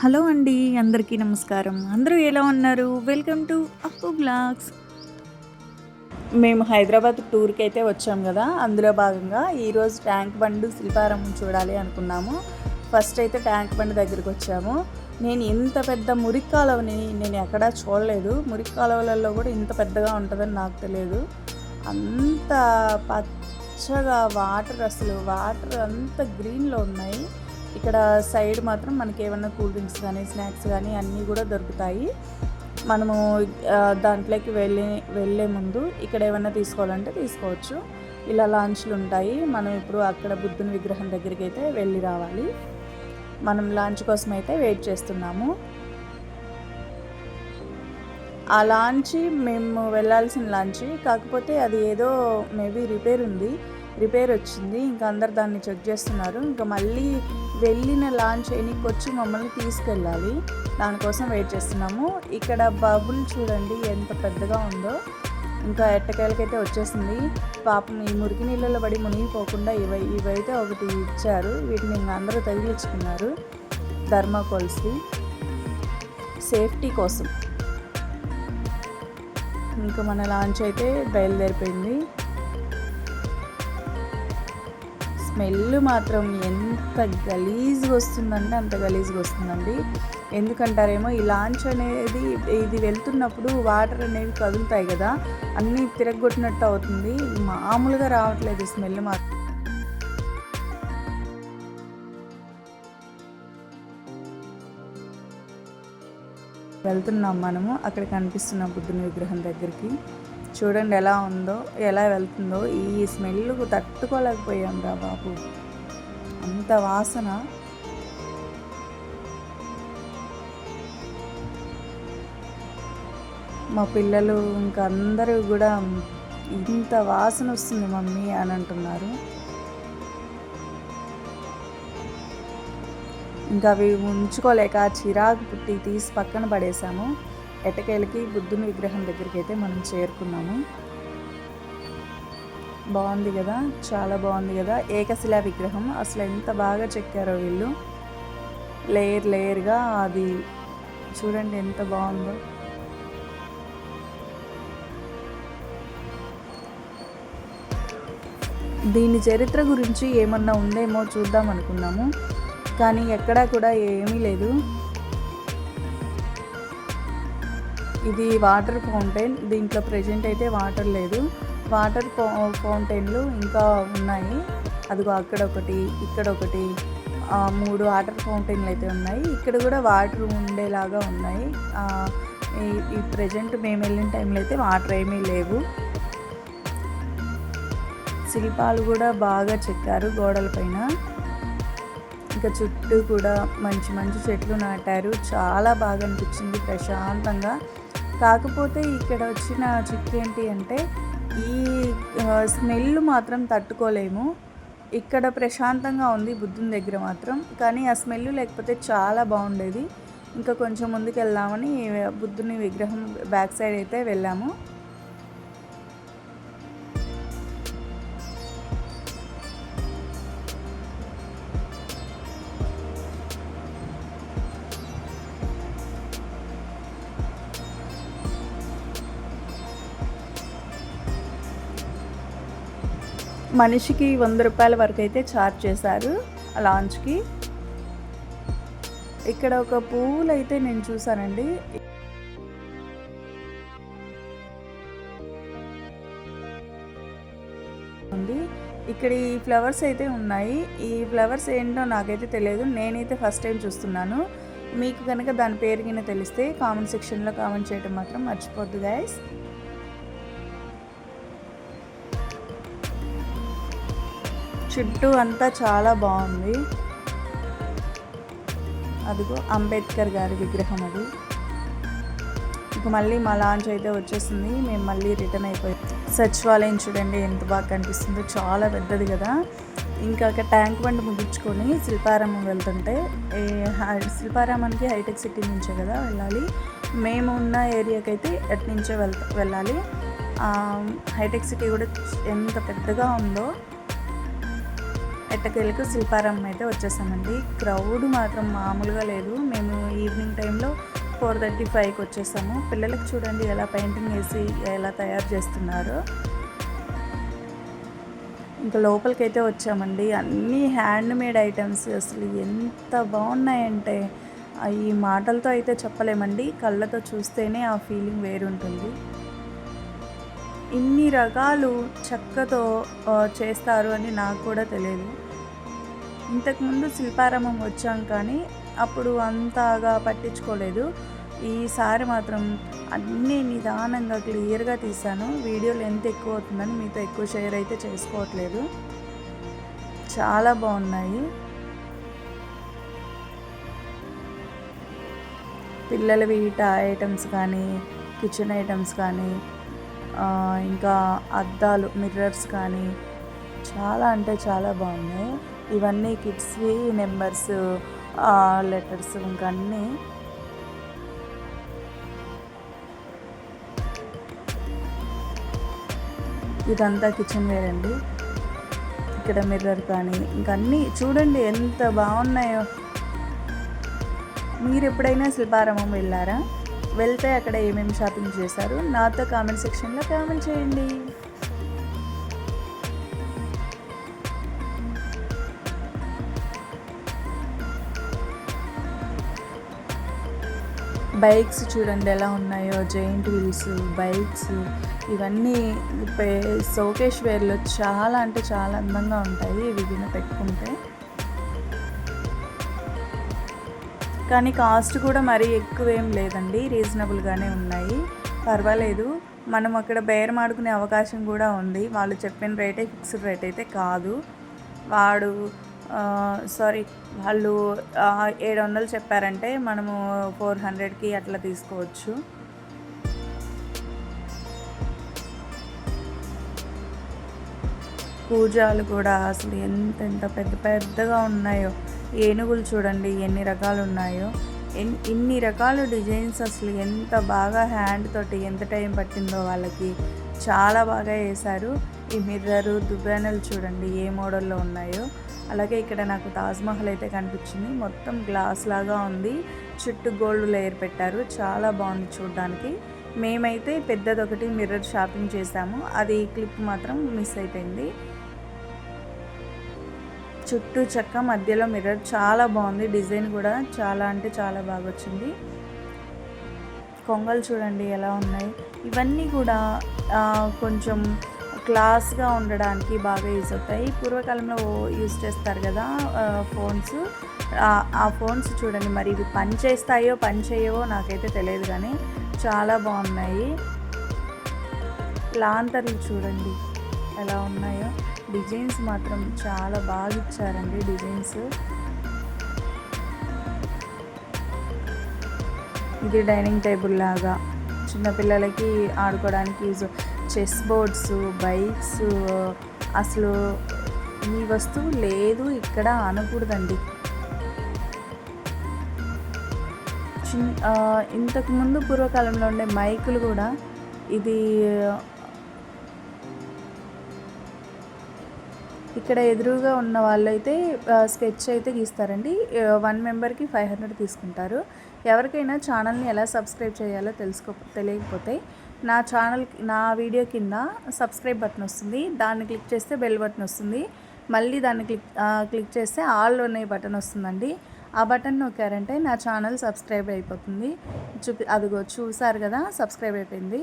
Hello అండి. అందరికీ నమస్కారం. అందరూ ఎలా ఉన్నారు? వెల్కమ్ టు అప్పు వ్లాగ్స్. మేము హైదరాబాద్ టూర్‌కైతే వచ్చాం గదా! అందులో భాగంగా ఈరోజు ట్యాంక్ బండ్, శిల్పారామం చూడాలి అనుకున్నాము. ఫస్ట్ అయితే ట్యాంక్ బండ్ దగ్గరికొచ్చాము. నేను ఇంత పెద్ద మురికి కాలువని నేను ఎక్కడా చూడలేదు. మురికి కాలువలలో కూడా ఇంత పెద్దగా ఉంటదని నాకు తెలియదు. అంత పచ్చగా వాటర్ అంత గ్రీన్‌లో ఉన్నాయి. ఇక్కడ సైడ్ మాత్రం మనకి ఏమన్నా కూల్ డ్రింక్స్ కానీ స్నాక్స్ కానీ అన్నీ కూడా దొరుకుతాయి. మనము దాంట్లోకి వెళ్ళే ముందు ఇక్కడ ఏమన్నా తీసుకోవాలంటే తీసుకోవచ్చు. ఇలా లాంచ్లు ఉంటాయి. మనం ఇప్పుడు అక్కడ బుద్ధుని విగ్రహం దగ్గరికి అయితే వెళ్ళి రావాలి. మనం లాంచ్ కోసం అయితే వెయిట్ చేస్తున్నాము. ఆ లాంచ్ మేము వెళ్ళాల్సిన లాంచ్, కాకపోతే అది ఏదో మేబీ రిపేర్ వచ్చింది. ఇంకా అందరు దాన్ని చెక్ చేస్తున్నారు. ఇంకా మళ్ళీ వెళ్ళిన లాంచ్ ఎన్నికొచ్చి మమ్మల్ని తీసుకెళ్ళాలి. దానికోసం వెయిట్ చేస్తున్నాము. ఇక్కడ బబుల్ చూడండి ఎంత పెద్దగా ఉందో. ఇంకా ఎట్టకేలకైతే వచ్చేసింది. పాపం ఈ మురికి నీళ్ళలో పడి మునిగిపోకుండా ఇవైతే ఒకటి ఇచ్చారు. వీటిని ఇంకా అందరూ తగిలించుకున్నారు థర్మాకోల్స్వి సేఫ్టీ కోసం. ఇంకా మన లాంచ్ అయితే బయలుదేరిపోయింది. స్మెల్ మాత్రం ఎంత గలీజ్గా వస్తుందంటే అంత గలీజ్గా వస్తుందండి. ఎందుకంటారేమో ఈ లాంచ్ అనేది ఇది వెళ్తున్నప్పుడు వాటర్ అనేవి కదులుతాయి కదా, అన్నీ తిరగొట్టినట్టు అవుతుంది. మామూలుగా రావట్లేదు స్మెల్ మాత్రం. వెళ్తున్నాం మనము అక్కడ కనిపిస్తున్న బుద్ధుని విగ్రహం దగ్గరికి. చూడండి ఎలా వెళ్తుందో. ఈ స్మెల్కు తట్టుకోలేకపోయాం రా బాబు, అంత వాసన. మా పిల్లలు ఇంకా అందరూ కూడా ఇంత వాసన వస్తుంది మమ్మీ అని అంటున్నారు. ఇంకా అవి ఉంచుకోలేక చిరాకు పుట్టి తీసి పక్కన పడేసాము. ఎట్టకేలకి బుద్ధుని విగ్రహం దగ్గరికి అయితే మనం చేరుకున్నాము. బాగుంది కదా, చాలా బాగుంది కదా. ఏకశిలా విగ్రహం అసలు ఎంత బాగా చెక్కారో వీళ్ళు, లేయర్గా. అది చూడండి ఎంత బాగుందో. దీని చరిత్ర గురించి ఏమన్నా ఉందేమో చూద్దాం అనుకున్నాము, కానీ ఎక్కడా కూడా ఏమీ లేదు. ఇది వాటర్ ఫౌంటైన్. దీంట్లో ప్రెజెంట్ అయితే వాటర్ లేదు. వాటర్ ఫౌంటైన్లు ఇంకా ఉన్నాయి. అదిగో అక్కడ ఒకటి, ఇక్కడ ఒకటి, 3 వాటర్ ఫౌంటైన్లు అయితే ఉన్నాయి. ఇక్కడ కూడా వాటర్ ఉండేలాగా ఉన్నాయి. ఈ ప్రెజెంట్ మేము వెళ్ళిన టైంలో అయితే వాటర్ ఏమీ లేవు. శిల్పాలు కూడా బాగా చెక్కారు గోడల పైన. ఇంకా చుట్టూ కూడా మంచి చెట్లు నాటారు. చాలా బాగా అనిపించింది, ప్రశాంతంగా. కాకపోతే ఇక్కడ వచ్చిన చిక్కు ఏంటి అంటే ఈ స్మెల్ మాత్రం తట్టుకోలేము. ఇక్కడ ప్రశాంతంగా ఉంది బుద్ధుని దగ్గర మాత్రం, కానీ ఆ స్మెల్ లేకపోతే చాలా బాగుండేది. ఇంకా కొంచెం ముందుకు వెళ్దామని బుద్ధుని విగ్రహం బ్యాక్ సైడ్ అయితే వెళ్ళాము. మనిషికి 100 రూపాయల వరకు అయితే ఛార్జ్ చేశారు లాంచ్కి. ఇక్కడ ఒక పూలు అయితే నేను చూసానండి. ఇక్కడ ఈ ఫ్లవర్స్ అయితే ఉన్నాయి. ఈ ఫ్లవర్స్ ఏంటో నాకైతే తెలియదు. నేనైతే ఫస్ట్ టైం చూస్తున్నాను. మీకు కనుక దాని పేరు కింద తెలిస్తే కామెంట్ సెక్షన్లో కామెంట్ చేయడం మాత్రం మర్చిపోద్దు గైస్. చుట్టూ అంతా చాలా బాగుంది. అదిగో అంబేద్కర్ గారి విగ్రహం అది. ఇక మళ్ళీ మా లాంచ్ అయితే వచ్చేసింది. మేము మళ్ళీ రిటర్న్ అయిపోయాం. సచివాలయం చూడండి ఎంత బాగా కనిపిస్తుందో, చాలా పెద్దది కదా. ఇంకా అక్కడ ట్యాంక్ బండ్ ముగించుకొని శిల్పారామం వెళ్తుంటే, శిల్పారామానికి హైటెక్ సిటీ నుంచే కదా వెళ్ళాలి. మేము ఉన్న ఏరియాకి అయితే అటు నుంచే వెళ్ళాలి. హైటెక్ సిటీ కూడా ఎంత పెద్దగా ఉందో. ఎట్టకేలకు శిల్పారామం అయితే వచ్చేసామండి. క్రౌడ్ మాత్రం మామూలుగా లేదు. మేము ఈవినింగ్ టైంలో 4:35కి వచ్చేసాము. పిల్లలకి చూడండి ఎలా పెయింటింగ్ వేసి ఎలా తయారు చేస్తున్నారో. ఇంకా లోపలికైతే వచ్చామండి. అన్నీ హ్యాండ్మేడ్ ఐటమ్స్ అసలు ఎంత బాగున్నాయంటే ఈ మాటలతో అయితే చెప్పలేమండి. కళ్ళతో చూస్తేనే ఆ ఫీలింగ్ వేరుంటుంది. ఇన్ని రకాలు చెక్కతో చేస్తారు అని నాకు కూడా తెలియదు. ఇంతకుముందు శిల్పారామం వచ్చాం కానీ అప్పుడు అంతగా పట్టించుకోలేదు. ఈసారి మాత్రం అన్నీ నిదానంగా క్లియర్గా తీశాను. వీడియో లెంత్ ఎక్కువ అవుతుందని మీతో ఎక్కువ షేర్ అయితే చేసుకోవట్లేదు. చాలా బాగున్నాయి. పిల్లలవి టాయ్ ఐటమ్స్ కానీ, కిచెన్ ఐటమ్స్ కానీ, ఇంకా అద్దాలు మిర్రర్స్ కానీ చాలా అంటే చాలా బాగున్నాయి. ఇవన్నీ కిడ్స్వి నెంబర్స్, లెటర్స్ ఇంకా అన్నీ. ఇదంతా కిచెన్ వేర్ అండి. ఇక్కడ మిర్రర్ కానీ ఇంకా అన్నీ చూడండి ఎంత బాగున్నాయో. మీరు ఎప్పుడైనా శిల్పారామం వెళ్ళారా? వెళ్తే అక్కడ ఏమేమి షాపింగ్ చేశారు నాతో కామెంట్ సెక్షన్లో కామెంట్ చేయండి. బైక్స్ చూడండి ఎలా ఉన్నాయో, జైంట్ వీల్స్ బైక్స్ ఇవన్నీ షోకేస్ వేర్లో చాలా అంటే చాలా అందంగా ఉంటాయి ఇవి పెట్టుకుంటే. కానీ కాస్ట్ కూడా మరీ ఎక్కువేం లేదండి, రీజనబుల్గానే ఉన్నాయి, పర్వాలేదు. మనం అక్కడ బేరం ఆడుకునే అవకాశం కూడా ఉంది. వాళ్ళు చెప్పిన రేటే ఫిక్స్డ్ రేట్ అయితే కాదు. వాళ్ళు 700 చెప్పారంటే మనము 400కి అట్లా తీసుకోవచ్చు. కూజాలు కూడా అసలు ఎంత పెద్ద పెద్దగా ఉన్నాయో. ఏనుగులు చూడండి ఎన్ని రకాలు ఉన్నాయో. ఇన్ని రకాల డిజైన్స్ అసలు ఎంత బాగా హ్యాండ్ తోటి ఎంత టైం పట్టిందో వాళ్ళకి, చాలా బాగా వేశారు. ఈ మిర్రరు దువ్వెనలు చూడండి ఏ మోడల్లో ఉన్నాయో. అలాగే ఇక్కడ నాకు తాజ్మహల్ అయితే కనిపించింది. మొత్తం గ్లాస్ లాగా ఉంది, చుట్టూ గోల్డ్ లేయర్ పెట్టారు, చాలా బాగుంది చూడడానికి. మేమైతే పెద్దదొకటి మిర్రర్ షాపింగ్ చేసాము, అది క్లిప్ మాత్రం మిస్ అయిపోయింది. చుట్టూ చెక్క మధ్యలో మిర్రర్ చాలా బాగుంది. డిజైన్ కూడా చాలా అంటే చాలా బాగా వచ్చింది. కొంగలు చూడండి ఎలా ఉన్నాయి. ఇవన్నీ కూడా కొంచెం క్లాస్గా ఉండడానికి బాగా యూజ్ అవుతాయి. పూర్వకాలంలో యూజ్ చేస్తారు కదా ఫోన్స్, ఆ ఫోన్స్ చూడండి మరి ఇవి పని చేస్తాయో పని చేయవో నాకైతే తెలియదు కానీ చాలా బాగున్నాయి. లాంతర్లు చూడండి ఎలా ఉన్నాయో. డిజైన్స్ మాత్రం చాలా బాగా ఇచ్చారండి డిజైన్స్. ఇది డైనింగ్ టేబుల్ లాగా చిన్నపిల్లలకి ఆడుకోవడానికి యూజ్. చెస్ బోర్డ్స్, బైక్స్, అసలు ఈ వస్తువు లేదు ఇక్కడ అనకూడదండి. ఇంతకుముందు పూర్వకాలంలో ఉండే మైకులు కూడా ఇది ఇక్కడ ఎదురుగా ఉన్న వాళ్ళైతే స్కెచ్ అయితే గీస్తారండి. 1 మెంబర్కి 500 తీసుకుంటారు. ఎవరికైనా ఛానల్ని ఎలా సబ్స్క్రైబ్ చేయాలో తెలియకపోతే నా వీడియో కింద సబ్స్క్రైబ్ బటన్ వస్తుంది, దాన్ని క్లిక్ చేస్తే బెల్ బటన్ వస్తుంది. మళ్ళీ దాన్ని క్లిక్ చేస్తే ఆల్ అనే బటన్ వస్తుందండి. ఆ బటన్ నొక్కారంటే నా ఛానల్ సబ్స్క్రైబ్ అయిపోతుంది. అదిగో చూసారు కదా, సబ్స్క్రైబ్ అయిపోయింది.